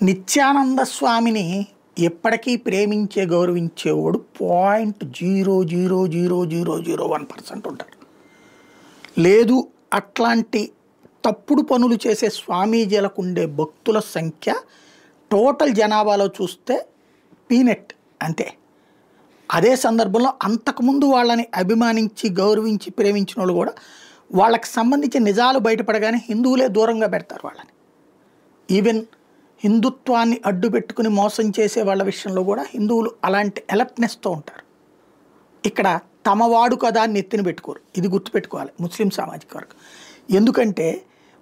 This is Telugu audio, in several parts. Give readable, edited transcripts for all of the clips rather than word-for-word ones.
నిత్యానంద స్వామిని ఎప్పటికీ ప్రేమించే గౌరవించేవాడు 0.00001% ఉంటారు. లేదు అట్లాంటి తప్పుడు పనులు చేసే స్వామీజీలకు ఉండే భక్తుల సంఖ్య టోటల్ జనాభాలో చూస్తే పీనెట్ అంతే. అదే సందర్భంలో అంతకుముందు వాళ్ళని అభిమానించి గౌరవించి ప్రేమించిన వాళ్ళు కూడా వాళ్ళకి సంబంధించిన నిజాలు బయటపడగానే హిందువులే దూరంగా పెడతారు వాళ్ళని. ఈవెన్ హిందుత్వాన్ని అడ్డు పెట్టుకుని మోసం చేసే వాళ్ళ విషయంలో కూడా హిందువులు అలాంటి అలర్ట్నెస్తో ఉంటారు. ఇక్కడ తమవాడు కదా అని నెత్తిన పెట్టుకోరు. ఇది గుర్తుపెట్టుకోవాలి ముస్లిం సామాజిక వర్గం. ఎందుకంటే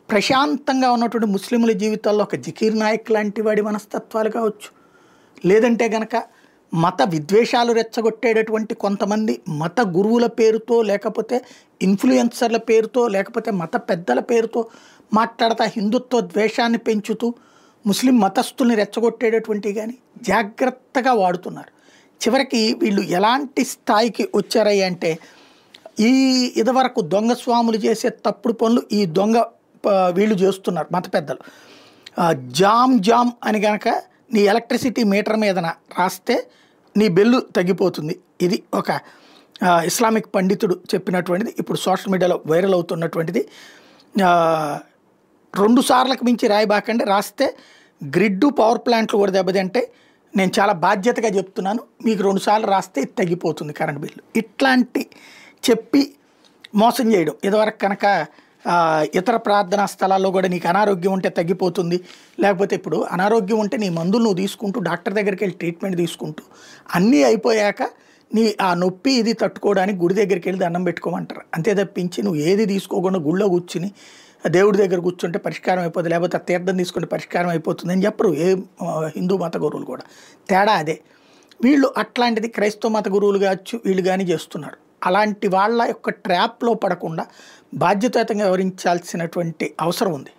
ప్రశాంతంగా ఉన్నటువంటి ముస్లింల జీవితాల్లో ఒక జకీర్ నాయక్ లాంటి వాడి మనస్తత్వాలు కావచ్చు, లేదంటే గనక మత విద్వేషాలు రెచ్చగొట్టేటటువంటి కొంతమంది మత గురువుల పేరుతో, లేకపోతే ఇన్ఫ్లుయెన్సర్ల పేరుతో, లేకపోతే మత పెద్దల పేరుతో మాట్లాడతా హిందుత్వ ద్వేషాన్ని పెంచుతూ ముస్లిం మతస్థుల్ని రెచ్చగొట్టేటటువంటివి కానీ జాగ్రత్తగా వాడుతున్నారు. చివరికి వీళ్ళు ఎలాంటి స్థాయికి వచ్చారయ్య అంటే, ఇదివరకు దొంగ స్వాములు చేసే తప్పుడు పనులు ఈ దొంగ వీళ్ళు చేస్తున్నారు మత పెద్దలు. జామ్ అని కనుక నీ ఎలక్ట్రిసిటీ మీటర్ మీదన రాస్తే నీ బిల్లు తగ్గిపోతుంది. ఇది ఒక ఇస్లామిక్ పండితుడు చెప్పినటువంటిది, ఇప్పుడు సోషల్ మీడియాలో వైరల్ అవుతున్నటువంటిది. 2 సార్లకు మించి రాయబాకండి, రాస్తే గ్రిడ్డు పవర్ ప్లాంట్లు కూడా దెబ్బతింటే నేను చాలా బాధ్యతగా చెప్తున్నాను, మీకు 2 సార్లు రాస్తే ఇది తగ్గిపోతుంది కరెంట్ బిల్లు. ఇట్లాంటి చెప్పి మోసం చేయడం. ఇదివరకు కనుక ఇతర ప్రార్థనా స్థలాల్లో కూడా నీకు అనారోగ్యం ఉంటే తగ్గిపోతుంది, లేకపోతే ఇప్పుడు అనారోగ్యం ఉంటే నీ మందులు నువ్వు తీసుకుంటూ డాక్టర్ దగ్గరికి వెళ్ళి ట్రీట్మెంట్ తీసుకుంటూ అన్నీ అయిపోయాక నీ ఆ నొప్పి ఇది తట్టుకోవడానికి గుడి దగ్గరికి వెళ్ళి దండం పెట్టుకోమంటారు. అంతే తప్పించి నువ్వు ఏది తీసుకోకుండా గుళ్ళో కూర్చుని దేవుడి దగ్గర కూర్చుంటే పరిష్కారం అయిపోతుంది, లేకపోతే తీర్థం తీసుకుంటే పరిష్కారం అయిపోతుంది అని చెప్పరు ఏ హిందూ మత గురువులు కూడా. తేడా అదే. వీళ్ళు అట్లాంటిది క్రైస్తవ మత గురువులు కావచ్చు వీళ్ళు కానీ చేస్తున్నారు. అలాంటి వాళ్ళ యొక్క ట్రాప్లో పడకుండా బాధ్యతాయుతంగా వివరించాల్సినటువంటి అవసరం ఉంది.